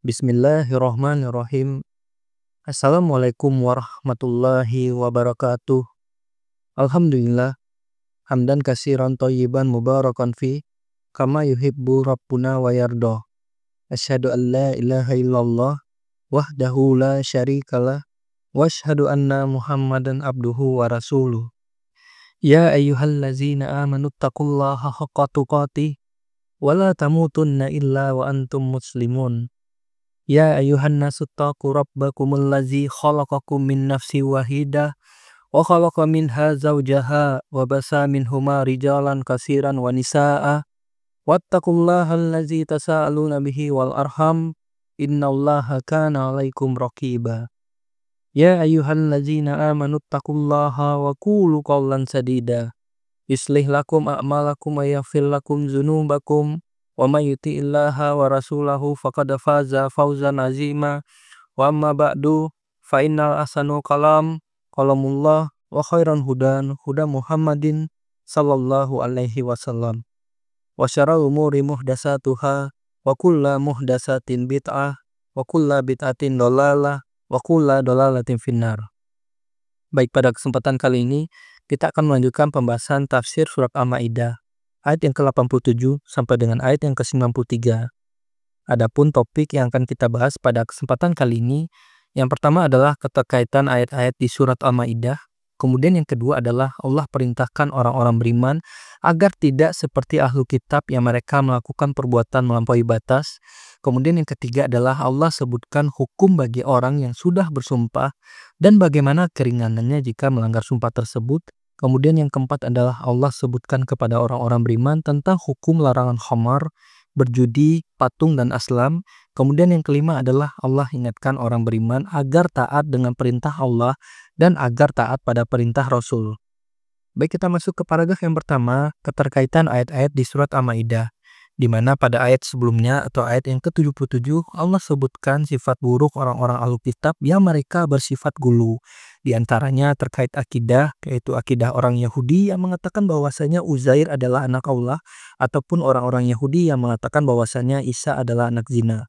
Bismillahirrahmanirrahim. Assalamualaikum warahmatullahi wabarakatuh. Alhamdulillah, hamdan katsiran thayyiban mubarakan fi, kama yuhibbu rabbuna wa yarda. Asyhadu an la ilaha illallah wahdahu la syarikalah wa asyhadu anna Muhammadan abduhu wa rasuluh. Ya ayyuhallazina amanu taqullaha haqqa tuqatih wa la tamutunna illa wa antum muslimun. Ya ayuhan nasu taqu rabbakumul ladzi khalaqakum min nafsin wahidah wa khalaqa minha zawjaha wa basa minhuma rijalan katsiran wa nisaa'a wattaqullaha allazi tasaaluna bihi wal arham innallaha kana 'alaikum raqiba. Ya ayyuhallazina amanu taqullaha wa qulu qawlan sadida yuslih lakum a'malakum wa yaghfir lakum dzunubakum wa may yuti'illaha wa rasulahu faqad faza fawzan azima. Wa amma ba'du fa innal ahsanu kalamullah wa khairan hudan huda Muhammadin sallallahu alaihi wasallam. Wa syarrul umuri muhdatsatuha wa kullu muhdatsatin bid'ah wa kullu bid'atin dhalalah wa kullu dhalalatin finnar. Baik, pada kesempatan kali ini kita akan melanjutkan pembahasan tafsir surat Al-Maidah ayat yang ke-87 sampai dengan ayat yang ke-93. Adapun topik yang akan kita bahas pada kesempatan kali ini, yang pertama adalah keterkaitan ayat-ayat di surat Al-Maidah. Kemudian yang kedua adalah Allah perintahkan orang-orang beriman agar tidak seperti ahlu kitab yang mereka melakukan perbuatan melampaui batas. Kemudian yang ketiga adalah Allah sebutkan hukum bagi orang yang sudah bersumpah dan bagaimana keringanannya jika melanggar sumpah tersebut. Kemudian yang keempat adalah Allah sebutkan kepada orang-orang beriman tentang hukum larangan khamar, berjudi, patung, dan aslam. Kemudian yang kelima adalah Allah ingatkan orang beriman agar taat dengan perintah Allah dan agar taat pada perintah Rasul. Baik, kita masuk ke paragraf yang pertama, keterkaitan ayat-ayat di surat Al-Maidah, di mana pada ayat sebelumnya atau ayat yang ke-77 Allah sebutkan sifat buruk orang-orang ahlu kitab yang mereka bersifat gulu. Di antaranya terkait akidah, yaitu akidah orang Yahudi yang mengatakan bahwasanya Uzair adalah anak Allah, ataupun orang-orang Yahudi yang mengatakan bahwasanya Isa adalah anak zina.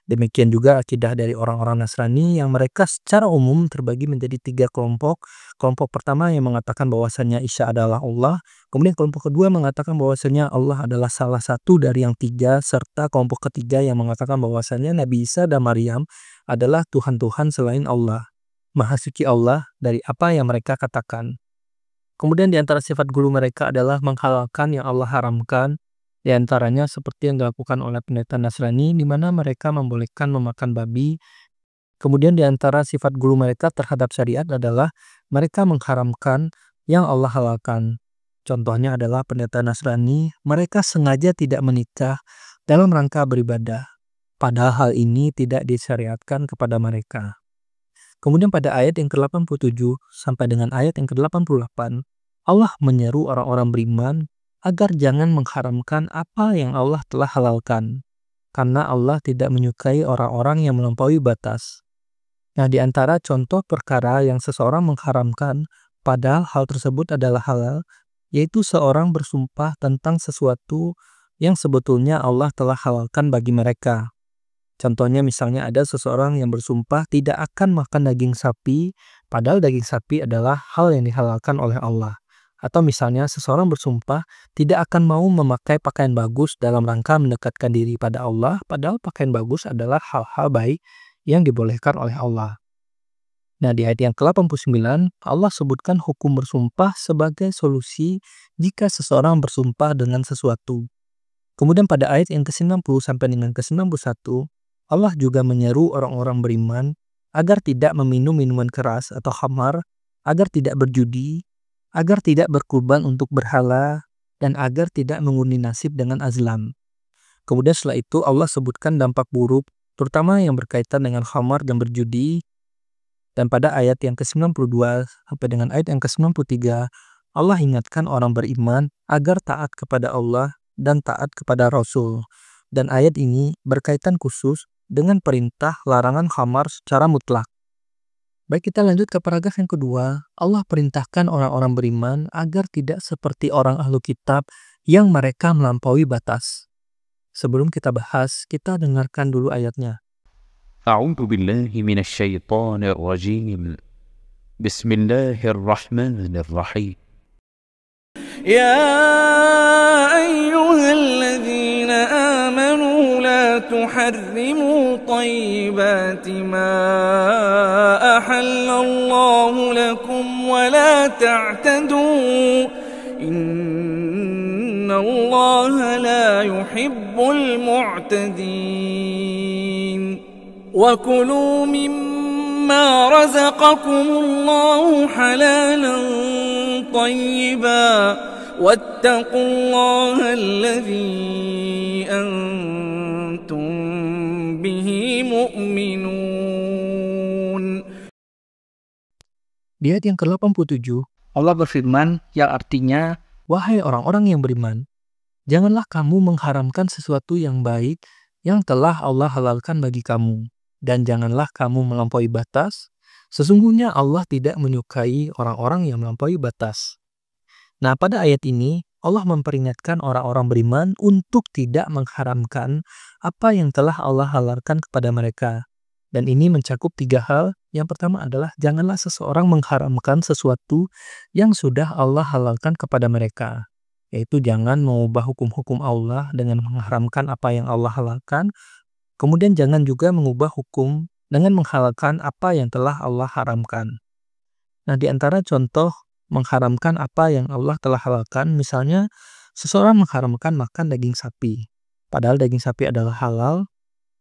Demikian juga akidah dari orang-orang Nasrani yang mereka secara umum terbagi menjadi 3 kelompok. Kelompok pertama yang mengatakan bahwasanya Isa adalah Allah. Kemudian kelompok kedua mengatakan bahwasanya Allah adalah salah satu dari yang 3. Serta kelompok ketiga yang mengatakan bahwasanya Nabi Isa dan Maryam adalah Tuhan-Tuhan selain Allah. Maha suci Allah dari apa yang mereka katakan. Kemudian di antara sifat gulu mereka adalah menghalalkan yang Allah haramkan. Di antaranya seperti yang dilakukan oleh pendeta Nasrani, di mana mereka membolehkan memakan babi. Kemudian di antara sifat gulu mereka terhadap syariat adalah mereka mengharamkan yang Allah halalkan. Contohnya adalah pendeta Nasrani, mereka sengaja tidak menikah dalam rangka beribadah, padahal hal ini tidak disyariatkan kepada mereka. Kemudian pada ayat yang ke-87 sampai dengan ayat yang ke-88, Allah menyeru orang-orang beriman agar jangan mengharamkan apa yang Allah telah halalkan, karena Allah tidak menyukai orang-orang yang melampaui batas. Nah, di antara contoh perkara yang seseorang mengharamkan, padahal hal tersebut adalah halal, yaitu seorang bersumpah tentang sesuatu yang sebetulnya Allah telah halalkan bagi mereka. Contohnya misalnya ada seseorang yang bersumpah tidak akan makan daging sapi, padahal daging sapi adalah hal yang dihalalkan oleh Allah. Atau misalnya seseorang bersumpah tidak akan mau memakai pakaian bagus dalam rangka mendekatkan diri pada Allah, padahal pakaian bagus adalah hal-hal baik yang dibolehkan oleh Allah. Nah, di ayat yang ke-89 Allah sebutkan hukum bersumpah sebagai solusi jika seseorang bersumpah dengan sesuatu. Kemudian pada ayat yang ke-90 sampai dengan ke-91 Allah juga menyeru orang-orang beriman agar tidak meminum minuman keras atau khamar, agar tidak berjudi, agar tidak berkurban untuk berhala, dan agar tidak mengundi nasib dengan azlam. Kemudian setelah itu Allah sebutkan dampak buruk, terutama yang berkaitan dengan khamar dan berjudi. Dan pada ayat yang ke-92 sampai dengan ayat yang ke-93, Allah ingatkan orang beriman agar taat kepada Allah dan taat kepada Rasul. Dan ayat ini berkaitan khusus dengan perintah larangan khamar secara mutlak. Baik, kita lanjut ke paragraf yang kedua. Allah perintahkan orang-orang beriman agar tidak seperti orang ahlu kitab yang mereka melampaui batas. Sebelum kita bahas, kita dengarkan dulu ayatnya. أعوذ بالله من الشيطان الرجيم بسم الله الرحمن الرحيم يا أيها الذين آمنوا لا تحرموا طيبات ما أحل الله لكم ولا تعتدوا إن الله لا يحب المعتدين وكلوا مما رزقكم الله حلالا طيبا واتقوا الله الذي أنتم به مؤمنون. Di ayat yang ke-87, Allah berfirman yang artinya, wahai orang-orang yang beriman, janganlah kamu mengharamkan sesuatu yang baik yang telah Allah halalkan bagi kamu, dan janganlah kamu melampaui batas. Sesungguhnya Allah tidak menyukai orang-orang yang melampaui batas. Nah, pada ayat ini, Allah memperingatkan orang-orang beriman untuk tidak mengharamkan apa yang telah Allah halalkan kepada mereka. Dan ini mencakup 3 hal. Yang pertama adalah janganlah seseorang mengharamkan sesuatu yang sudah Allah halalkan kepada mereka. Yaitu jangan mengubah hukum-hukum Allah dengan mengharamkan apa yang Allah halalkan. Kemudian jangan juga mengubah hukum dengan menghalalkan apa yang telah Allah haramkan. Nah, di antara contoh mengharamkan apa yang Allah telah halalkan, misalnya seseorang mengharamkan makan daging sapi. Padahal daging sapi adalah halal.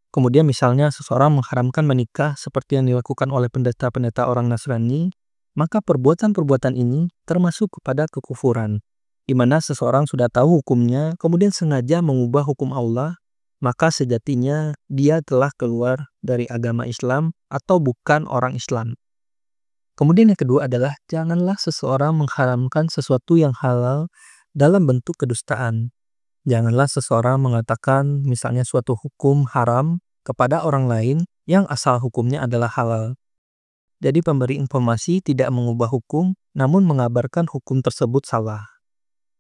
Kemudian misalnya seseorang mengharamkan menikah seperti yang dilakukan oleh pendeta-pendeta orang Nasrani, maka perbuatan-perbuatan ini termasuk kepada kekufuran, di mana seseorang sudah tahu hukumnya, kemudian sengaja mengubah hukum Allah, maka sejatinya dia telah keluar dari agama Islam atau bukan orang Islam. Kemudian yang kedua adalah janganlah seseorang mengharamkan sesuatu yang halal dalam bentuk kedustaan. Janganlah seseorang mengatakan misalnya suatu hukum haram kepada orang lain yang asal hukumnya adalah halal. Jadi pemberi informasi tidak mengubah hukum, namun mengabarkan hukum tersebut salah.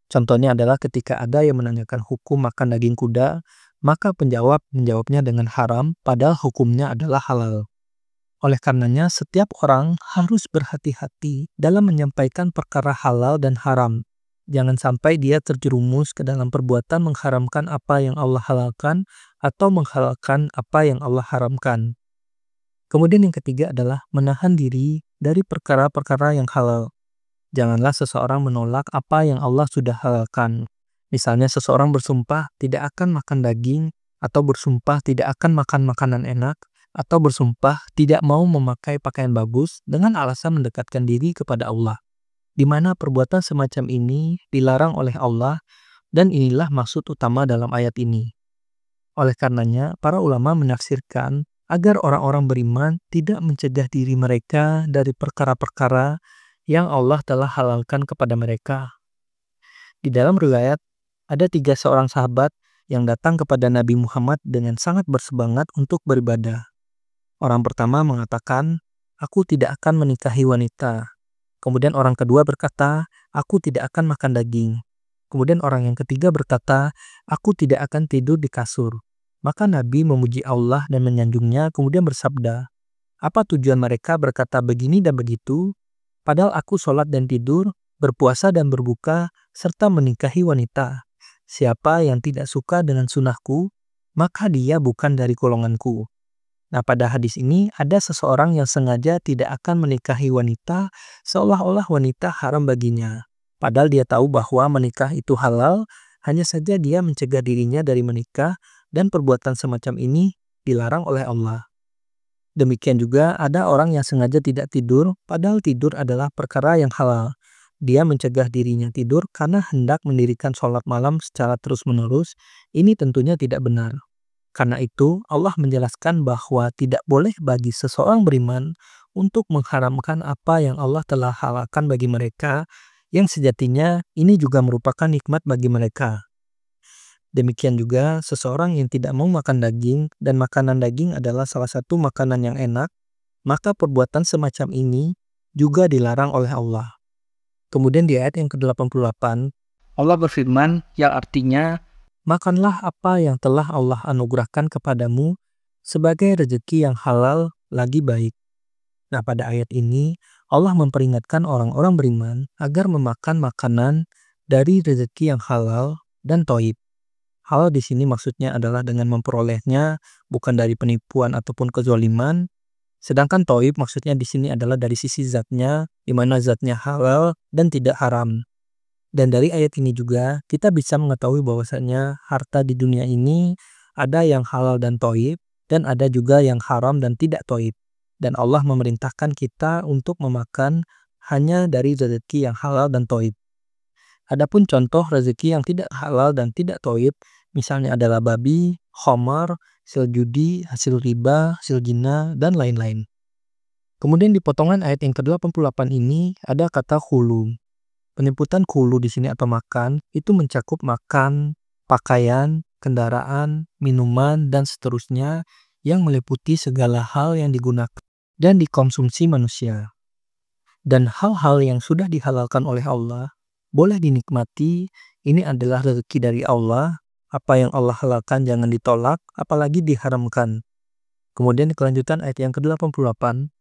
Contohnya adalah ketika ada yang menanyakan hukum makan daging kuda, maka penjawab menjawabnya dengan haram, padahal hukumnya adalah halal. Oleh karenanya, setiap orang harus berhati-hati dalam menyampaikan perkara halal dan haram. Jangan sampai dia terjerumus ke dalam perbuatan mengharamkan apa yang Allah halalkan atau menghalalkan apa yang Allah haramkan. Kemudian yang ketiga adalah menahan diri dari perkara-perkara yang halal. Janganlah seseorang menolak apa yang Allah sudah halalkan. Misalnya seseorang bersumpah tidak akan makan daging, atau bersumpah tidak akan makan makanan enak, atau bersumpah tidak mau memakai pakaian bagus dengan alasan mendekatkan diri kepada Allah, di mana perbuatan semacam ini dilarang oleh Allah, dan inilah maksud utama dalam ayat ini. Oleh karenanya, para ulama menafsirkan agar orang-orang beriman tidak mencegah diri mereka dari perkara-perkara yang Allah telah halalkan kepada mereka. Di dalam riwayat, ada 3 seorang sahabat yang datang kepada Nabi Muhammad dengan sangat bersemangat untuk beribadah. Orang pertama mengatakan, aku tidak akan menikahi wanita. Kemudian orang kedua berkata, aku tidak akan makan daging. Kemudian orang yang ketiga berkata, aku tidak akan tidur di kasur. Maka Nabi memuji Allah dan menyanjungnya, kemudian bersabda, apa tujuan mereka berkata begini dan begitu? Padahal aku sholat dan tidur, berpuasa dan berbuka, serta menikahi wanita. Siapa yang tidak suka dengan sunnahku, maka dia bukan dari golonganku. Nah, pada hadis ini ada seseorang yang sengaja tidak akan menikahi wanita seolah-olah wanita haram baginya. Padahal dia tahu bahwa menikah itu halal, hanya saja dia mencegah dirinya dari menikah dan perbuatan semacam ini dilarang oleh Allah. Demikian juga ada orang yang sengaja tidak tidur, padahal tidur adalah perkara yang halal. Dia mencegah dirinya tidur karena hendak mendirikan sholat malam secara terus-menerus. Ini tentunya tidak benar. Karena itu, Allah menjelaskan bahwa tidak boleh bagi seseorang beriman untuk mengharamkan apa yang Allah telah halalkan bagi mereka, yang sejatinya ini juga merupakan nikmat bagi mereka. Demikian juga, seseorang yang tidak mau makan daging dan makanan daging adalah salah satu makanan yang enak, maka perbuatan semacam ini juga dilarang oleh Allah. Kemudian di ayat yang ke-88, Allah berfirman yang artinya, makanlah apa yang telah Allah anugerahkan kepadamu, sebagai rezeki yang halal lagi baik. Nah, pada ayat ini Allah memperingatkan orang-orang beriman agar memakan makanan dari rezeki yang halal dan thayyib. Halal di sini maksudnya adalah dengan memperolehnya bukan dari penipuan ataupun kezaliman. Sedangkan thayyib maksudnya di sini adalah dari sisi zatnya, di mana zatnya halal dan tidak haram. Dan dari ayat ini juga kita bisa mengetahui bahwasanya harta di dunia ini ada yang halal dan thayyib dan ada juga yang haram dan tidak thayyib. Dan Allah memerintahkan kita untuk memakan hanya dari rezeki yang halal dan thayyib. Adapun contoh rezeki yang tidak halal dan tidak thayyib, misalnya adalah babi, khamar, hasil judi, hasil riba, hasil zina, dan lain-lain. Kemudian di potongan ayat yang ke-88 ini ada kata khulu. Penyebutan khulu di sini atau makan itu mencakup makan, pakaian, kendaraan, minuman, dan seterusnya yang meliputi segala hal yang digunakan dan dikonsumsi manusia. Dan hal-hal yang sudah dihalalkan oleh Allah boleh dinikmati, ini adalah rezeki dari Allah. Apa yang Allah halalkan jangan ditolak, apalagi diharamkan. Kemudian kelanjutan ayat yang ke-88,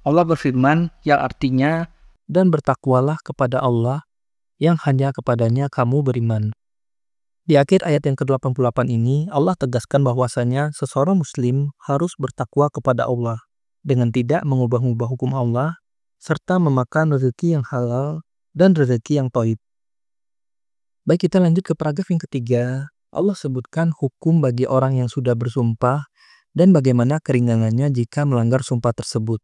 Allah berfirman yang artinya, dan bertakwalah kepada Allah yang hanya kepadanya kamu beriman. Di akhir ayat yang ke-88 ini, Allah tegaskan bahwasanya seseorang muslim harus bertakwa kepada Allah dengan tidak mengubah-ubah hukum Allah, serta memakan rezeki yang halal dan rezeki yang thayyib. Baik, kita lanjut ke paragraf yang ketiga. Allah sebutkan hukum bagi orang yang sudah bersumpah dan bagaimana keringanannya jika melanggar sumpah tersebut.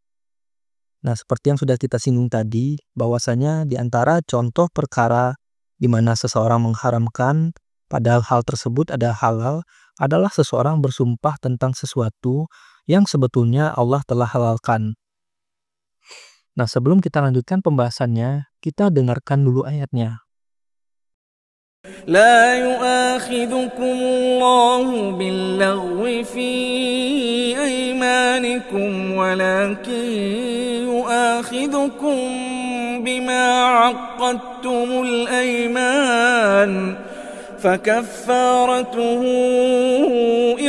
Nah, seperti yang sudah kita singgung tadi, bahwasanya di antara contoh perkara di mana seseorang mengharamkan padahal hal tersebut ada halal adalah seseorang bersumpah tentang sesuatu yang sebetulnya Allah telah halalkan. Nah, sebelum kita lanjutkan pembahasannya, kita dengarkan dulu ayatnya. لا يؤاخذكم الله باللغو في أيمانكم ولكن يؤاخذكم بما عقدتم الأيمان فكفارته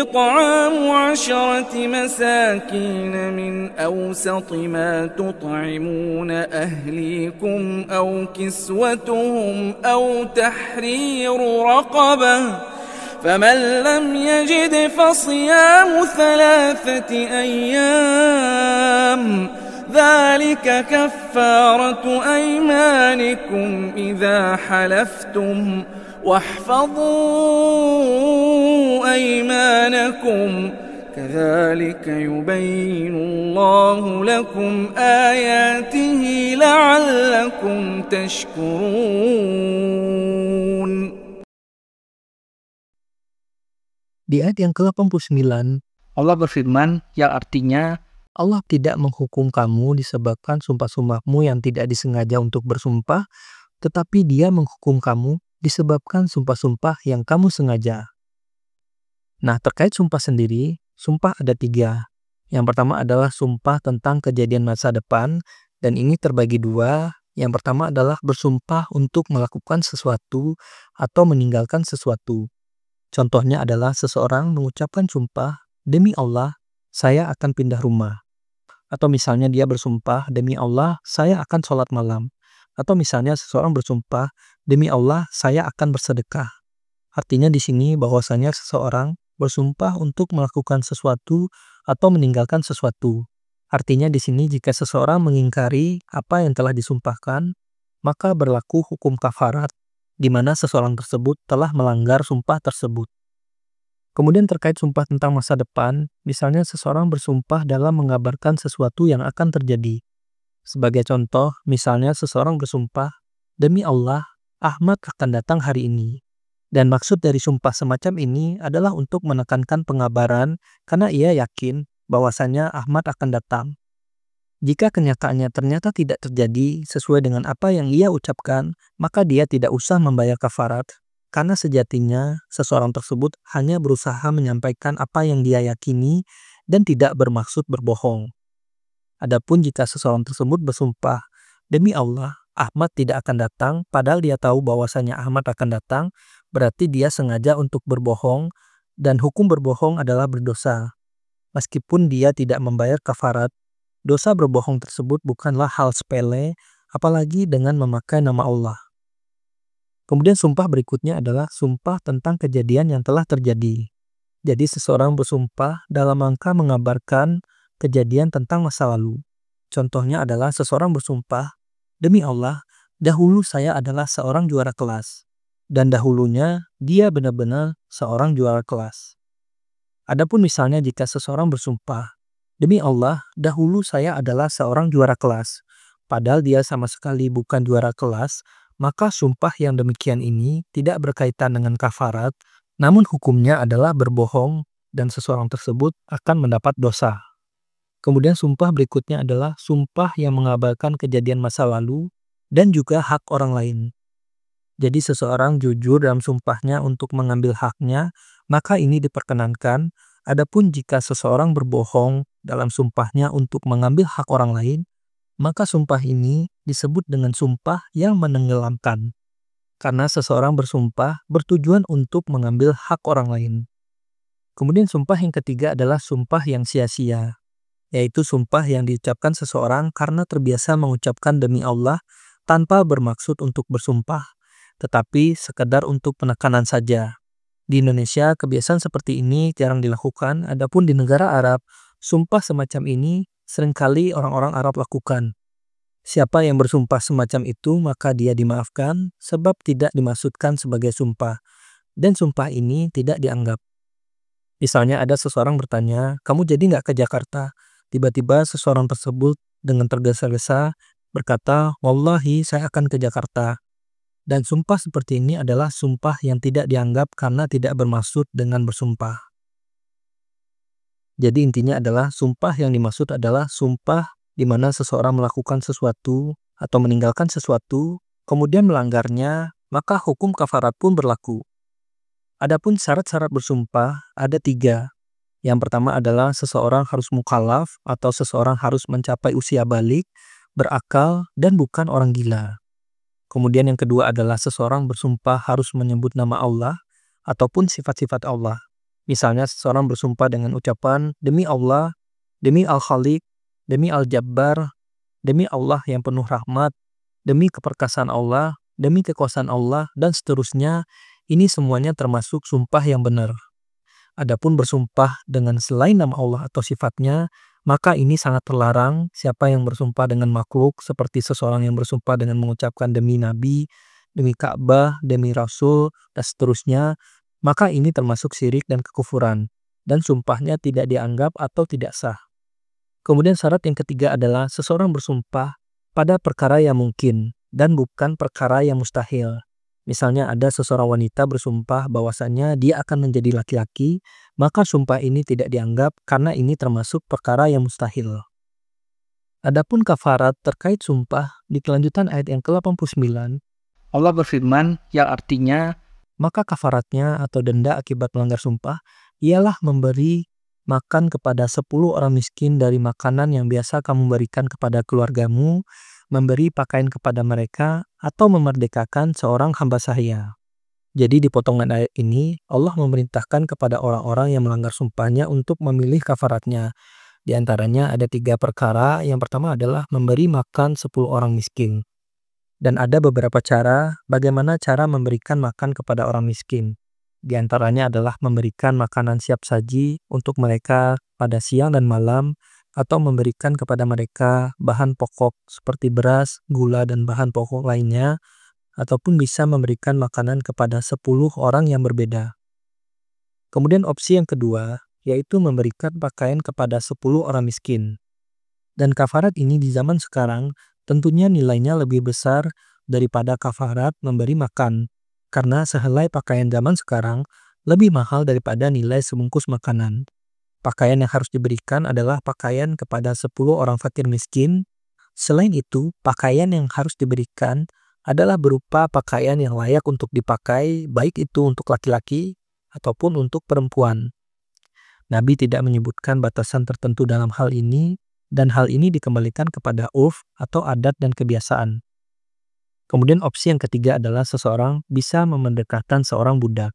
إطعام 10 مساكين من أوسط ما تطعمون أهليكم أو كسوتهم أو تحرير رقبة فمن لم يجد فصيام 3 أيام ذلك كفارة أيمانكم إذا حلفتم واحفظوا أيمانكم كذلك يبين الله لكم آياته لعلكم تشكرون. Di ayat yang ke-89, Allah berfirman yang artinya, Allah tidak menghukum kamu disebabkan sumpah-sumpahmu yang tidak disengaja untuk bersumpah, tetapi Dia menghukum kamu disebabkan sumpah-sumpah yang kamu sengaja. Nah, terkait sumpah sendiri, sumpah ada 3. Yang pertama adalah sumpah tentang kejadian masa depan, dan ini terbagi 2. Yang pertama adalah bersumpah untuk melakukan sesuatu atau meninggalkan sesuatu. Contohnya adalah seseorang mengucapkan sumpah, demi Allah, saya akan pindah rumah. Atau misalnya dia bersumpah, demi Allah, saya akan sholat malam. Atau misalnya seseorang bersumpah, demi Allah, saya akan bersedekah. Artinya di sini bahwasanya seseorang bersumpah untuk melakukan sesuatu atau meninggalkan sesuatu. Artinya di sini jika seseorang mengingkari apa yang telah disumpahkan, maka berlaku hukum kafarat, di mana seseorang tersebut telah melanggar sumpah tersebut. Kemudian terkait sumpah tentang masa depan, misalnya seseorang bersumpah dalam mengabarkan sesuatu yang akan terjadi. Sebagai contoh, misalnya seseorang bersumpah, demi Allah, Ahmad akan datang hari ini. Dan maksud dari sumpah semacam ini adalah untuk menekankan pengabaran karena ia yakin bahwasanya Ahmad akan datang. Jika kenyataannya ternyata tidak terjadi sesuai dengan apa yang ia ucapkan, maka dia tidak usah membayar kafarat, karena sejatinya seseorang tersebut hanya berusaha menyampaikan apa yang dia yakini dan tidak bermaksud berbohong. Adapun jika seseorang tersebut bersumpah, demi Allah, Ahmad tidak akan datang, padahal dia tahu bahwasanya Ahmad akan datang, berarti dia sengaja untuk berbohong, dan hukum berbohong adalah berdosa. meskipun dia tidak membayar kafarat, dosa berbohong tersebut bukanlah hal sepele, apalagi dengan memakai nama Allah. Kemudian sumpah berikutnya adalah sumpah tentang kejadian yang telah terjadi. Jadi seseorang bersumpah dalam rangka mengabarkan kejadian tentang masa lalu. Contohnya adalah seseorang bersumpah, "Demi Allah, dahulu saya adalah seorang juara kelas." Dan dahulunya dia benar-benar seorang juara kelas. Adapun misalnya jika seseorang bersumpah, "Demi Allah, dahulu saya adalah seorang juara kelas." Padahal dia sama sekali bukan juara kelas, maka sumpah yang demikian ini tidak berkaitan dengan kafarat, namun hukumnya adalah berbohong dan seseorang tersebut akan mendapat dosa. Kemudian sumpah berikutnya adalah sumpah yang mengabarkan kejadian masa lalu dan juga hak orang lain. Jadi seseorang jujur dalam sumpahnya untuk mengambil haknya, maka ini diperkenankan. Adapun jika seseorang berbohong dalam sumpahnya untuk mengambil hak orang lain, maka sumpah ini disebut dengan sumpah yang menenggelamkan. Karena seseorang bersumpah bertujuan untuk mengambil hak orang lain. Kemudian sumpah yang ketiga adalah sumpah yang sia-sia, yaitu sumpah yang diucapkan seseorang karena terbiasa mengucapkan demi Allah tanpa bermaksud untuk bersumpah, tetapi sekedar untuk penekanan saja. Di Indonesia, kebiasaan seperti ini jarang dilakukan, adapun di negara Arab, sumpah semacam ini seringkali orang-orang Arab lakukan. Siapa yang bersumpah semacam itu, maka dia dimaafkan sebab tidak dimaksudkan sebagai sumpah, dan sumpah ini tidak dianggap. Misalnya ada seseorang bertanya, "Kamu jadi nggak ke Jakarta?" Tiba-tiba seseorang tersebut dengan tergesa-gesa berkata, "Wallahi saya akan ke Jakarta." Dan sumpah seperti ini adalah sumpah yang tidak dianggap karena tidak bermaksud dengan bersumpah. Jadi intinya adalah sumpah yang dimaksud adalah sumpah di mana seseorang melakukan sesuatu atau meninggalkan sesuatu, kemudian melanggarnya, maka hukum kafarat pun berlaku. Adapun syarat-syarat bersumpah ada 3. Yang pertama adalah seseorang harus mukallaf atau seseorang harus mencapai usia balik, berakal, dan bukan orang gila. Kemudian yang kedua adalah seseorang bersumpah harus menyebut nama Allah ataupun sifat-sifat Allah. Misalnya seseorang bersumpah dengan ucapan, "Demi Allah, demi Al-Khaliq, demi Al-Jabbar, demi Allah yang penuh rahmat, demi keperkasaan Allah, demi kekuasaan Allah," dan seterusnya. Ini semuanya termasuk sumpah yang benar. Adapun bersumpah dengan selain nama Allah atau sifatnya, maka ini sangat terlarang. Siapa yang bersumpah dengan makhluk, seperti seseorang yang bersumpah dengan mengucapkan demi Nabi, demi Ka'bah, demi Rasul, dan seterusnya, maka ini termasuk syirik dan kekufuran, dan sumpahnya tidak dianggap atau tidak sah. Kemudian syarat yang ketiga adalah seseorang bersumpah pada perkara yang mungkin dan bukan perkara yang mustahil. Misalnya ada seseorang wanita bersumpah bahwasannya dia akan menjadi laki-laki, maka sumpah ini tidak dianggap karena ini termasuk perkara yang mustahil. Adapun kafarat terkait sumpah di kelanjutan ayat yang ke-89, Allah berfirman yang artinya, maka kafaratnya atau denda akibat melanggar sumpah ialah memberi makan kepada 10 orang miskin dari makanan yang biasa kamu berikan kepada keluargamu, memberi pakaian kepada mereka, atau memerdekakan seorang hamba sahaya. Jadi di potongan ayat ini, Allah memerintahkan kepada orang-orang yang melanggar sumpahnya untuk memilih kafaratnya. Di antaranya ada 3 perkara. Yang pertama adalah memberi makan 10 orang miskin. Dan ada beberapa cara bagaimana cara memberikan makan kepada orang miskin. Di antaranya adalah memberikan makanan siap saji untuk mereka pada siang dan malam, atau memberikan kepada mereka bahan pokok seperti beras, gula, dan bahan pokok lainnya, ataupun bisa memberikan makanan kepada 10 orang yang berbeda. Kemudian opsi yang kedua, yaitu memberikan pakaian kepada 10 orang miskin. Dan kafarat ini di zaman sekarang tentunya nilainya lebih besar daripada kafarat memberi makan, karena sehelai pakaian zaman sekarang lebih mahal daripada nilai sebungkus makanan. Pakaian yang harus diberikan adalah pakaian kepada 10 orang fakir miskin. Selain itu, pakaian yang harus diberikan adalah berupa pakaian yang layak untuk dipakai, baik itu untuk laki-laki ataupun untuk perempuan. Nabi tidak menyebutkan batasan tertentu dalam hal ini, dan hal ini dikembalikan kepada urf atau adat dan kebiasaan. Kemudian opsi yang ketiga adalah seseorang bisa memerdekakan seorang budak.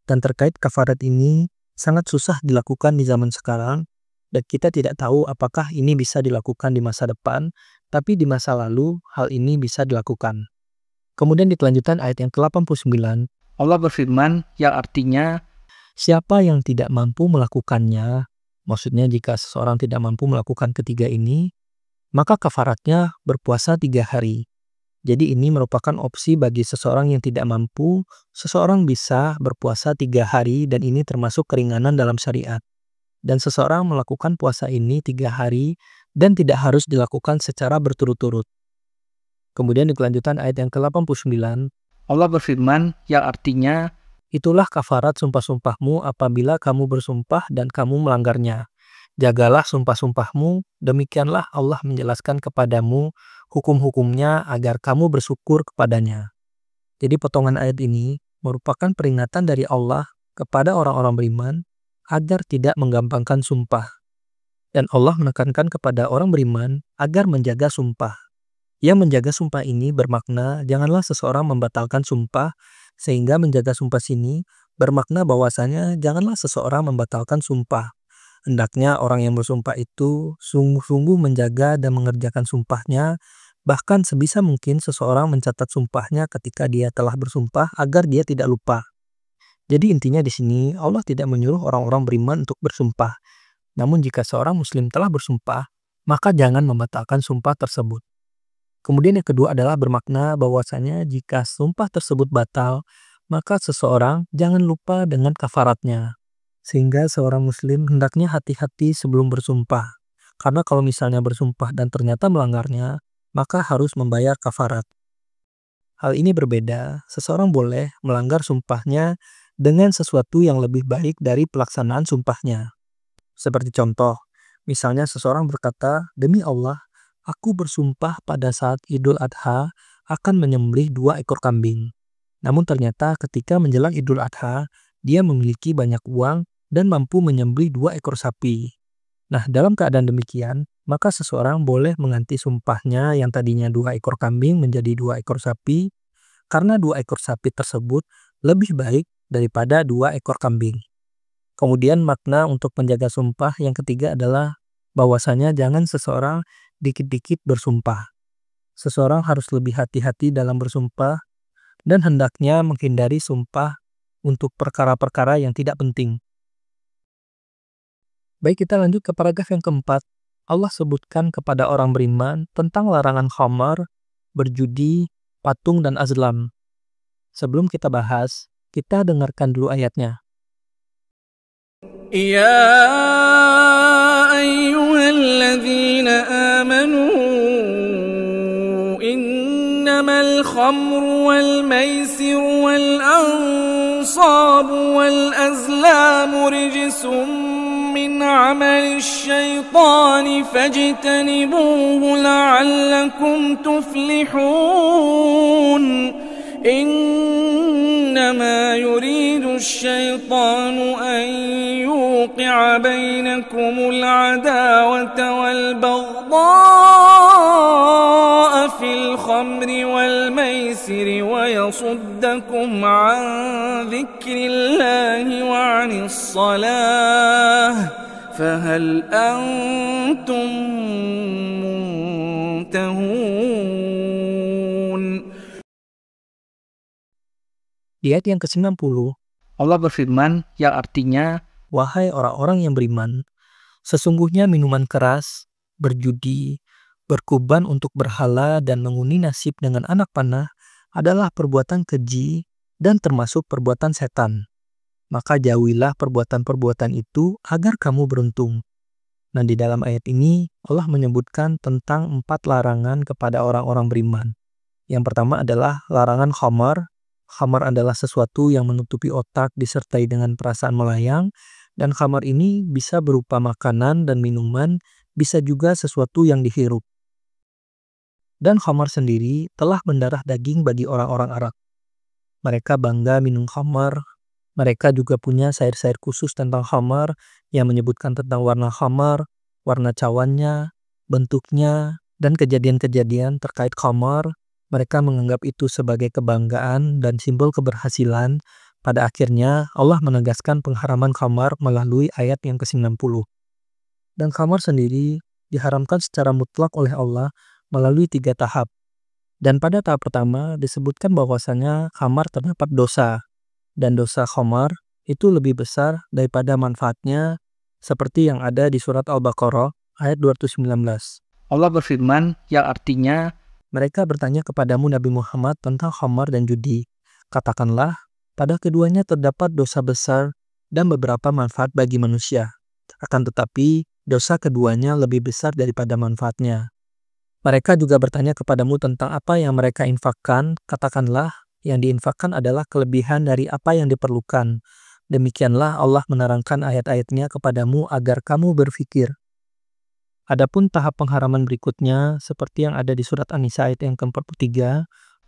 Dan terkait kafarat ini, sangat susah dilakukan di zaman sekarang, dan kita tidak tahu apakah ini bisa dilakukan di masa depan, tapi di masa lalu hal ini bisa dilakukan. Kemudian di kelanjutan ayat yang ke-89, Allah berfirman yang artinya, siapa yang tidak mampu melakukannya, maksudnya jika seseorang tidak mampu melakukan ketiga ini, maka kafaratnya berpuasa 3 hari. Jadi ini merupakan opsi bagi seseorang yang tidak mampu, seseorang bisa berpuasa 3 hari dan ini termasuk keringanan dalam syariat. Dan seseorang melakukan puasa ini 3 hari dan tidak harus dilakukan secara berturut-turut. Kemudian di kelanjutan ayat yang ke-89, Allah berfirman yang artinya, itulah kafarat sumpah-sumpahmu apabila kamu bersumpah dan kamu melanggarnya. Jagalah sumpah-sumpahmu, demikianlah Allah menjelaskan kepadamu hukum-hukumnya agar kamu bersyukur kepadanya. Jadi potongan ayat ini merupakan peringatan dari Allah kepada orang-orang beriman agar tidak menggampangkan sumpah. Dan Allah menekankan kepada orang beriman agar menjaga sumpah. Yang menjaga sumpah ini bermakna janganlah seseorang membatalkan sumpah, sehingga menjaga sumpah sini bermakna bahwasanya janganlah seseorang membatalkan sumpah. Hendaknya orang yang bersumpah itu sungguh-sungguh menjaga dan mengerjakan sumpahnya, bahkan sebisa mungkin seseorang mencatat sumpahnya ketika dia telah bersumpah agar dia tidak lupa. Jadi intinya di sini Allah tidak menyuruh orang-orang beriman untuk bersumpah. Namun jika seorang muslim telah bersumpah, maka jangan membatalkan sumpah tersebut. Kemudian yang kedua adalah bermakna bahwasanya jika sumpah tersebut batal, maka seseorang jangan lupa dengan kafaratnya. Sehingga seorang muslim hendaknya hati-hati sebelum bersumpah. Karena kalau misalnya bersumpah dan ternyata melanggarnya, maka harus membayar kafarat. Hal ini berbeda, seseorang boleh melanggar sumpahnya dengan sesuatu yang lebih baik dari pelaksanaan sumpahnya. Seperti contoh, misalnya seseorang berkata, demi Allah, aku bersumpah pada saat Idul Adha akan menyembelih 2 ekor kambing. Namun ternyata ketika menjelang Idul Adha, dia memiliki banyak uang dan mampu menyembelih 2 ekor sapi. Nah, dalam keadaan demikian, maka seseorang boleh mengganti sumpahnya yang tadinya 2 ekor kambing menjadi 2 ekor sapi, karena 2 ekor sapi tersebut lebih baik daripada 2 ekor kambing. Kemudian makna untuk menjaga sumpah yang ketiga adalah bahwasanya jangan seseorang dikit-dikit bersumpah. Seseorang harus lebih hati-hati dalam bersumpah dan hendaknya menghindari sumpah untuk perkara-perkara yang tidak penting. Baik, kita lanjut ke paragraf yang keempat. Allah sebutkan kepada orang beriman tentang larangan khamar, berjudi, patung, dan azlam. Sebelum kita bahas, kita dengarkan dulu ayatnya. يا أيها الذين آمنوا إنما الخمر والميسر والأنصاب والأزلام رجس من عمل الشيطان فاجتنبوه لعلكم تفلحون إنما يريد الشيطان أن يوقع بينكم العداوة والبغضاء في الخمر والميسر ويصدكم عن ذكر الله وعن الصلاة فهل أنتم منتهون. Di ayat yang ke-90, Allah berfirman yang artinya, wahai orang-orang yang beriman, sesungguhnya minuman keras, berjudi, berkuban untuk berhala dan mengundi nasib dengan anak panah adalah perbuatan keji dan termasuk perbuatan setan. Maka jauhilah perbuatan-perbuatan itu agar kamu beruntung. Nah, di dalam ayat ini Allah menyebutkan tentang 4 larangan kepada orang-orang beriman. Yang pertama adalah larangan khamar. Khamar adalah sesuatu yang menutupi otak disertai dengan perasaan melayang, dan khamar ini bisa berupa makanan dan minuman, bisa juga sesuatu yang dihirup. Dan khamar sendiri telah mendarah daging bagi orang-orang Arab. Mereka bangga minum khamar. Mereka juga punya syair-syair khusus tentang khamar yang menyebutkan tentang warna khamar, warna cawannya, bentuknya, dan kejadian-kejadian terkait khamar. Mereka menganggap itu sebagai kebanggaan dan simbol keberhasilan, Pada akhirnya, Allah menegaskan pengharaman khamar melalui ayat yang ke-90. Dan khamar sendiri diharamkan secara mutlak oleh Allah melalui 3 tahap. Dan pada tahap pertama disebutkan bahwasanya khamar terdapat dosa. Dan dosa khamar itu lebih besar daripada manfaatnya seperti yang ada di surat Al-Baqarah ayat 219. Allah berfirman yang artinya, mereka bertanya kepadamu Nabi Muhammad tentang khamar dan judi. Katakanlah, pada keduanya terdapat dosa besar dan beberapa manfaat bagi manusia. Akan tetapi, dosa keduanya lebih besar daripada manfaatnya. Mereka juga bertanya kepadamu tentang apa yang mereka infakkan. Katakanlah, yang diinfakkan adalah kelebihan dari apa yang diperlukan. Demikianlah Allah menerangkan ayat-ayatnya kepadamu agar kamu berfikir. Adapun tahap pengharaman berikutnya, seperti yang ada di surat An-Nisa ayat yang ke-43,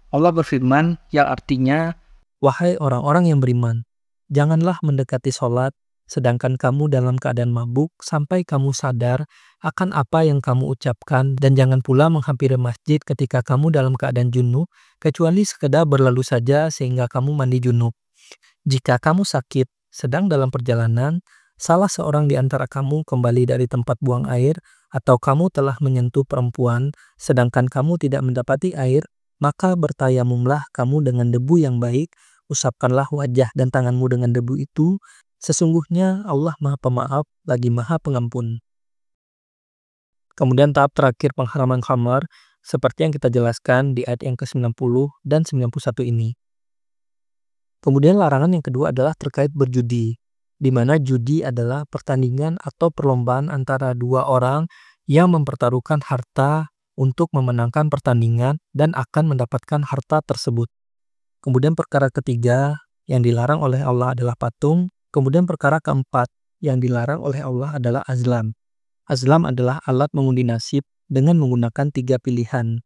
Allah berfirman yang artinya, wahai orang-orang yang beriman, janganlah mendekati sholat, sedangkan kamu dalam keadaan mabuk sampai kamu sadar akan apa yang kamu ucapkan, dan jangan pula menghampiri masjid ketika kamu dalam keadaan junub, kecuali sekedar berlalu saja sehingga kamu mandi junub. Jika kamu sakit, sedang dalam perjalanan, salah seorang di antara kamu kembali dari tempat buang air, atau kamu telah menyentuh perempuan, sedangkan kamu tidak mendapati air, maka bertayamumlah kamu dengan debu yang baik, usapkanlah wajah dan tanganmu dengan debu itu, sesungguhnya Allah Maha Pemaaf lagi Maha Pengampun. Kemudian tahap terakhir pengharaman khamar, seperti yang kita jelaskan di ayat yang ke-90 dan 91 ini. Kemudian larangan yang kedua adalah terkait berjudi, di mana judi adalah pertandingan atau perlombaan antara dua orang yang mempertaruhkan harta untuk memenangkan pertandingan dan akan mendapatkan harta tersebut. Kemudian perkara ketiga yang dilarang oleh Allah adalah patung. Kemudian perkara keempat yang dilarang oleh Allah adalah azlam. Azlam adalah alat mengundi nasib dengan menggunakan 3 pilihan.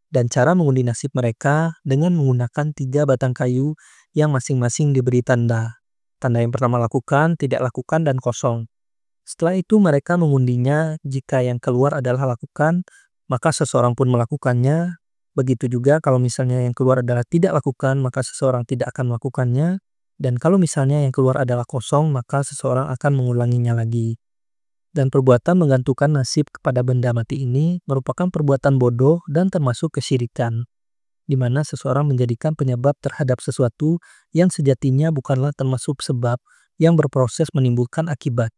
Dan cara mengundi nasib mereka dengan menggunakan 3 batang kayu yang masing-masing diberi tanda. Tanda yang pertama lakukan, tidak lakukan, dan kosong. Setelah itu mereka mengundinya, jika yang keluar adalah lakukan, maka seseorang pun melakukannya. Begitu juga kalau misalnya yang keluar adalah tidak lakukan, maka seseorang tidak akan melakukannya. Dan kalau misalnya yang keluar adalah kosong, maka seseorang akan mengulanginya lagi. Dan perbuatan menggantungkan nasib kepada benda mati ini merupakan perbuatan bodoh dan termasuk kesyirikan, di mana seseorang menjadikan penyebab terhadap sesuatu yang sejatinya bukanlah termasuk sebab yang berproses menimbulkan akibat.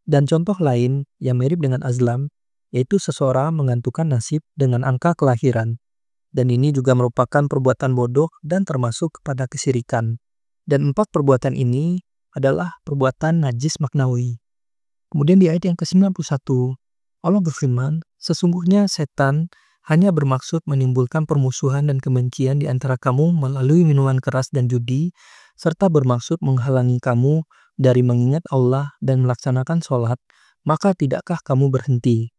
Dan contoh lain yang mirip dengan azlam, yaitu seseorang menggantungkan nasib dengan angka kelahiran. Dan ini juga merupakan perbuatan bodoh dan termasuk kepada kesyirikan. Dan 4 perbuatan ini adalah perbuatan najis maknawi. Kemudian di ayat yang ke-91, Allah berfirman, sesungguhnya setan hanya bermaksud menimbulkan permusuhan dan kebencian di antara kamu melalui minuman keras dan judi, serta bermaksud menghalangi kamu dari mengingat Allah dan melaksanakan sholat, maka tidakkah kamu berhenti?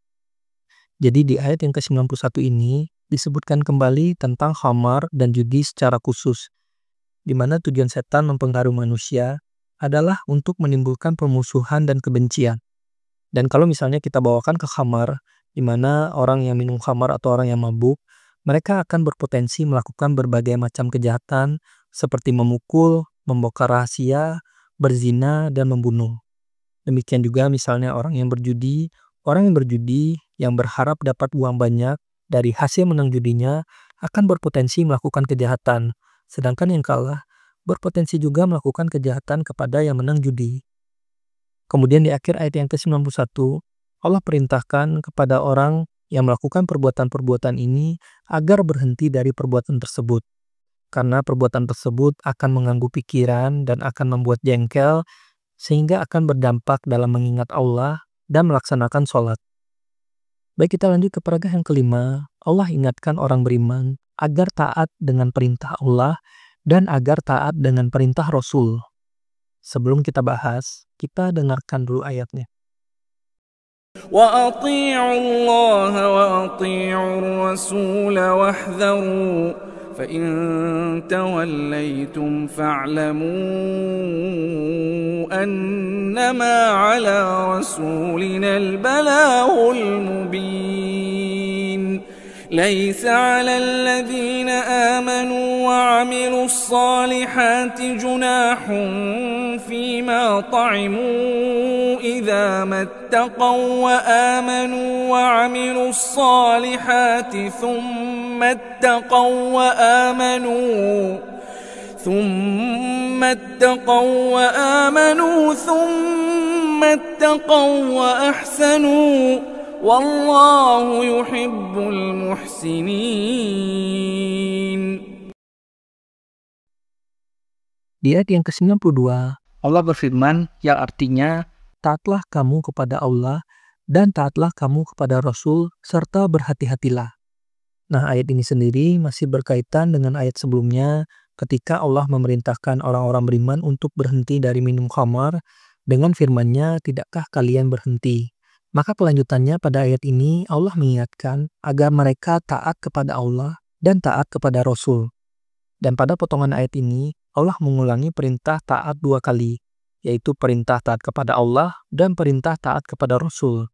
Jadi di ayat yang ke-91 ini disebutkan kembali tentang khamar dan judi secara khusus, di mana tujuan setan mempengaruhi manusia adalah untuk menimbulkan permusuhan dan kebencian. Dan kalau misalnya kita bawakan ke khamar, di mana orang yang minum khamar atau orang yang mabuk, mereka akan berpotensi melakukan berbagai macam kejahatan seperti memukul, membongkar rahasia, berzina, dan membunuh. Demikian juga misalnya orang yang berjudi yang berharap dapat uang banyak dari hasil menang judinya akan berpotensi melakukan kejahatan, sedangkan yang kalah berpotensi juga melakukan kejahatan kepada yang menang judi. Kemudian di akhir ayat yang ke-91, Allah perintahkan kepada orang yang melakukan perbuatan-perbuatan ini agar berhenti dari perbuatan tersebut. Karena perbuatan tersebut akan mengganggu pikiran dan akan membuat jengkel, sehingga akan berdampak dalam mengingat Allah dan melaksanakan sholat. Baik, kita lanjut ke paragraf yang kelima. Allah ingatkan orang beriman agar taat dengan perintah Allah dan agar taat dengan perintah Rasul. Sebelum kita bahas, kita dengarkan dulu ayatnya. وَأَطِيعُوا اللَّهَ وَأَطِيعُوا الرَّسُولَ وَاحْذَرُوا فَإِن تَوَلَّيْتُمْ فَاعْلَمُوا أَنَّمَا عَلَى رَسُولِنَا الْبَلَاغُ الْمُبِينُ ليس على الذين آمنوا وعملوا الصالحات جناح فيما طعموا إذا ما اتقوا وآمنوا وعملوا الصالحات ثم اتقوا وأحسنوا والله يحب المحسنين. Di ayat yang ke-92, Allah berfirman yang artinya, taatlah kamu kepada Allah dan taatlah kamu kepada Rasul serta berhati-hatilah. Nah, ayat ini sendiri masih berkaitan dengan ayat sebelumnya ketika Allah memerintahkan orang-orang beriman untuk berhenti dari minum khamar dengan firman-Nya, tidakkah kalian berhenti? Maka kelanjutannya pada ayat ini Allah mengingatkan agar mereka taat kepada Allah dan taat kepada Rasul. Dan pada potongan ayat ini Allah mengulangi perintah taat 2 kali, yaitu perintah taat kepada Allah dan perintah taat kepada Rasul.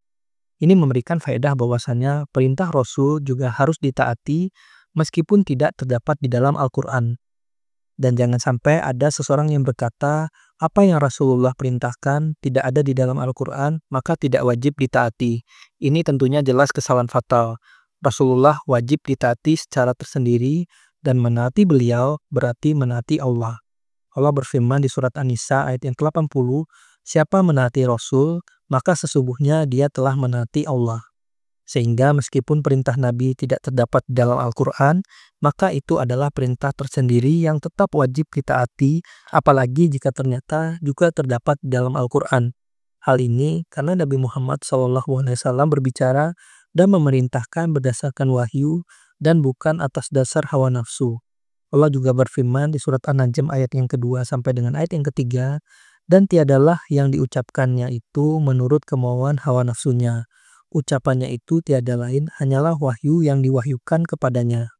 Ini memberikan faedah bahwasanya perintah Rasul juga harus ditaati meskipun tidak terdapat di dalam Al-Quran. Dan jangan sampai ada seseorang yang berkata, apa yang Rasulullah perintahkan tidak ada di dalam Al-Quran, maka tidak wajib ditaati. Ini tentunya jelas kesalahan fatal. Rasulullah wajib ditaati secara tersendiri, dan menaati beliau berarti menaati Allah. Allah berfirman di surat An-Nisa ayat yang ke-80, siapa menaati Rasul, maka sesungguhnya dia telah menaati Allah. Sehingga meskipun perintah Nabi tidak terdapat di dalam Al-Quran, maka itu adalah perintah tersendiri yang tetap wajib ditaati, apalagi jika ternyata juga terdapat di dalam Al-Quran. Hal ini karena Nabi Muhammad SAW berbicara dan memerintahkan berdasarkan wahyu dan bukan atas dasar hawa nafsu. Allah juga berfirman di surat An-Najm ayat yang kedua sampai dengan ayat yang ketiga, dan tiadalah yang diucapkannya itu menurut kemauan hawa nafsunya. Ucapannya itu tiada lain hanyalah wahyu yang diwahyukan kepadanya.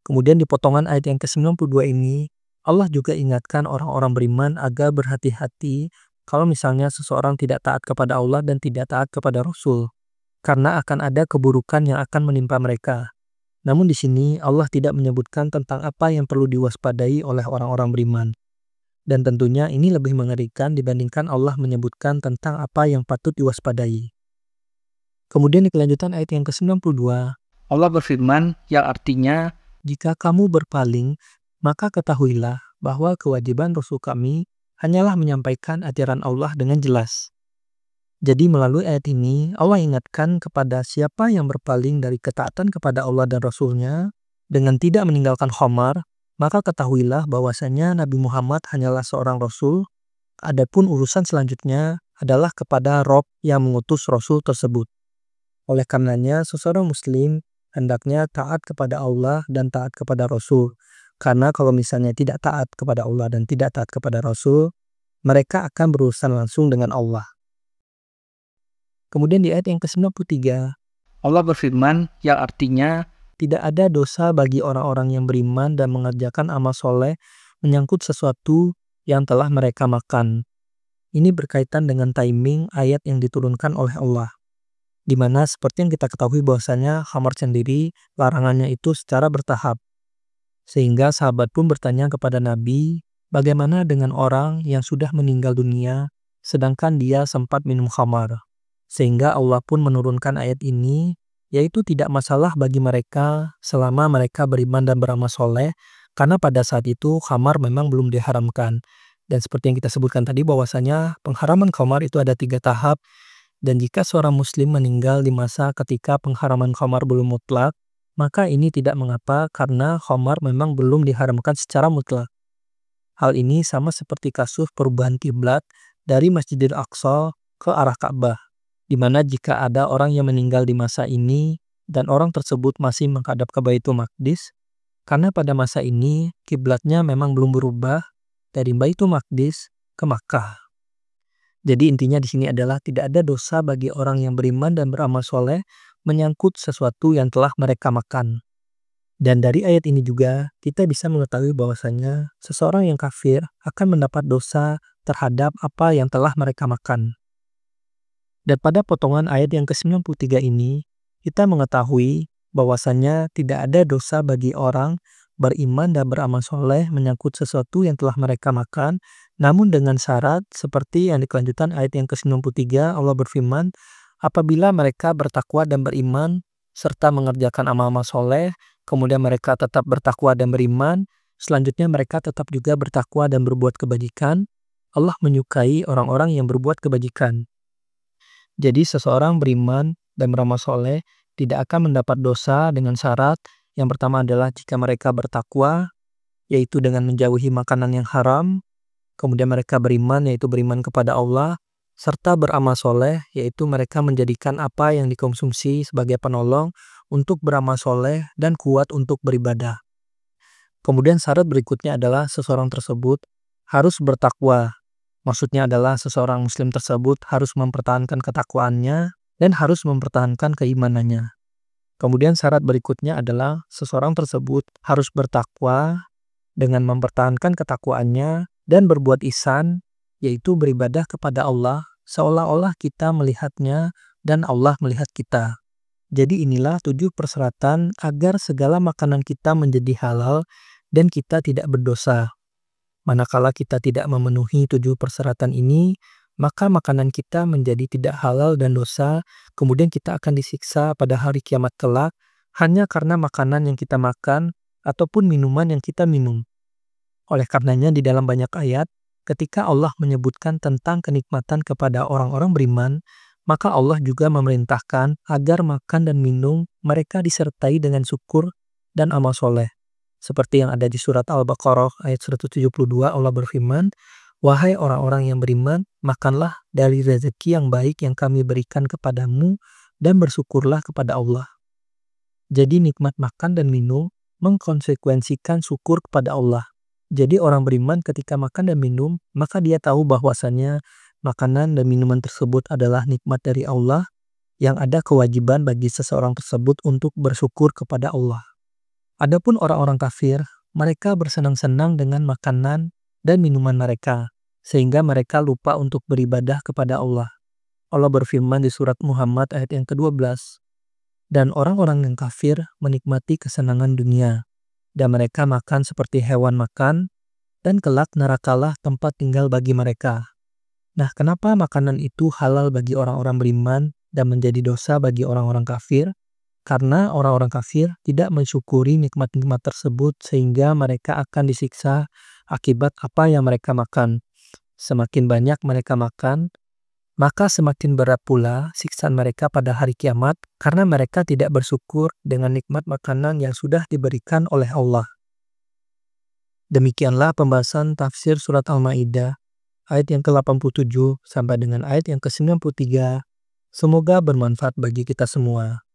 Kemudian di potongan ayat yang ke-92 ini, Allah juga ingatkan orang-orang beriman agar berhati-hati kalau misalnya seseorang tidak taat kepada Allah dan tidak taat kepada Rasul, karena akan ada keburukan yang akan menimpa mereka. Namun di sini Allah tidak menyebutkan tentang apa yang perlu diwaspadai oleh orang-orang beriman. Dan tentunya ini lebih mengerikan dibandingkan Allah menyebutkan tentang apa yang patut diwaspadai. Kemudian di kelanjutan ayat yang ke-92, Allah berfirman yang artinya, jika kamu berpaling, maka ketahuilah bahwa kewajiban Rasul kami hanyalah menyampaikan ajaran Allah dengan jelas. Jadi melalui ayat ini, Allah ingatkan kepada siapa yang berpaling dari ketaatan kepada Allah dan Rasulnya dengan tidak meninggalkan khamar, maka ketahuilah bahwasanya Nabi Muhammad hanyalah seorang Rasul, adapun urusan selanjutnya adalah kepada Rob yang mengutus Rasul tersebut. Oleh karenanya, seseorang Muslim hendaknya taat kepada Allah dan taat kepada Rasul. Karena kalau misalnya tidak taat kepada Allah dan tidak taat kepada Rasul, mereka akan berurusan langsung dengan Allah. Kemudian di ayat yang ke-93, Allah berfirman yang artinya, tidak ada dosa bagi orang-orang yang beriman dan mengerjakan amal soleh menyangkut sesuatu yang telah mereka makan. Ini berkaitan dengan timing ayat yang diturunkan oleh Allah. Di mana seperti yang kita ketahui bahwasanya khamar sendiri larangannya itu secara bertahap. Sehingga sahabat pun bertanya kepada Nabi, bagaimana dengan orang yang sudah meninggal dunia sedangkan dia sempat minum khamar? Sehingga Allah pun menurunkan ayat ini, yaitu tidak masalah bagi mereka selama mereka beriman dan beramal soleh, karena pada saat itu khamar memang belum diharamkan. Dan seperti yang kita sebutkan tadi bahwasanya pengharaman khamar itu ada 3 tahap. Dan jika seorang muslim meninggal di masa ketika pengharaman khamar belum mutlak, maka ini tidak mengapa karena khamar memang belum diharamkan secara mutlak. Hal ini sama seperti kasus perubahan kiblat dari Masjidil Aqsa ke arah Ka'bah, di mana jika ada orang yang meninggal di masa ini dan orang tersebut masih menghadap ke Baitul Maqdis, karena pada masa ini kiblatnya memang belum berubah dari Baitul Maqdis ke Makkah. Jadi intinya di sini adalah tidak ada dosa bagi orang yang beriman dan beramal soleh menyangkut sesuatu yang telah mereka makan. Dan dari ayat ini juga kita bisa mengetahui bahwasanya seseorang yang kafir akan mendapat dosa terhadap apa yang telah mereka makan. Dan pada potongan ayat yang ke-93 ini kita mengetahui bahwasanya tidak ada dosa bagi orang beriman dan beramal soleh menyangkut sesuatu yang telah mereka makan, namun dengan syarat seperti yang di kelanjutan ayat yang ke-93 Allah berfirman, apabila mereka bertakwa dan beriman serta mengerjakan amal-amal soleh, kemudian mereka tetap bertakwa dan beriman, selanjutnya mereka tetap juga bertakwa dan berbuat kebajikan, Allah menyukai orang-orang yang berbuat kebajikan. Jadi seseorang beriman dan beramal soleh tidak akan mendapat dosa dengan syarat yang pertama adalah jika mereka bertakwa, yaitu dengan menjauhi makanan yang haram, kemudian mereka beriman, yaitu beriman kepada Allah, serta beramal soleh, yaitu mereka menjadikan apa yang dikonsumsi sebagai penolong untuk beramal soleh dan kuat untuk beribadah. Kemudian syarat berikutnya adalah seseorang tersebut harus bertakwa. Maksudnya adalah seseorang muslim tersebut harus mempertahankan ketakwaannya dan harus mempertahankan keimanannya. Kemudian syarat berikutnya adalah seseorang tersebut harus bertakwa dengan mempertahankan ketakwaannya dan berbuat ihsan, yaitu beribadah kepada Allah seolah-olah kita melihatnya dan Allah melihat kita. Jadi inilah 7 persyaratan agar segala makanan kita menjadi halal dan kita tidak berdosa. Manakala kita tidak memenuhi 7 persyaratan ini, maka makanan kita menjadi tidak halal dan dosa, kemudian kita akan disiksa pada hari kiamat kelak hanya karena makanan yang kita makan ataupun minuman yang kita minum. Oleh karenanya di dalam banyak ayat, ketika Allah menyebutkan tentang kenikmatan kepada orang-orang beriman, maka Allah juga memerintahkan agar makan dan minum mereka disertai dengan syukur dan amal soleh. Seperti yang ada di surat Al-Baqarah ayat 172 Allah berfirman, wahai orang-orang yang beriman, makanlah dari rezeki yang baik yang kami berikan kepadamu dan bersyukurlah kepada Allah. Jadi nikmat makan dan minum mengkonsekuensikan syukur kepada Allah. Jadi orang beriman ketika makan dan minum, maka dia tahu bahwasanya makanan dan minuman tersebut adalah nikmat dari Allah yang ada kewajiban bagi seseorang tersebut untuk bersyukur kepada Allah. Adapun orang-orang kafir, mereka bersenang-senang dengan makanan dan minuman mereka, sehingga mereka lupa untuk beribadah kepada Allah. Allah berfirman di surat Muhammad ayat yang ke-12, dan orang-orang yang kafir menikmati kesenangan dunia, dan mereka makan seperti hewan makan, dan kelak nerakalah tempat tinggal bagi mereka. Nah, kenapa makanan itu halal bagi orang-orang beriman dan menjadi dosa bagi orang-orang kafir? Karena orang-orang kafir tidak mensyukuri nikmat-nikmat tersebut sehingga mereka akan disiksa akibat apa yang mereka makan. Semakin banyak mereka makan, maka semakin berat pula siksaan mereka pada hari kiamat karena mereka tidak bersyukur dengan nikmat makanan yang sudah diberikan oleh Allah. Demikianlah pembahasan tafsir surat Al-Maidah ayat yang ke-87 sampai dengan ayat yang ke-93. Semoga bermanfaat bagi kita semua.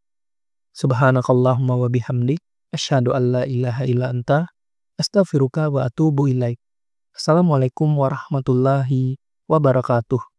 Subhanakallahumma wa bihamdik, asyhadu an la ilaha illa anta, astaghfiruka wa atubu ilaik. Assalamualaikum warahmatullahi wabarakatuh.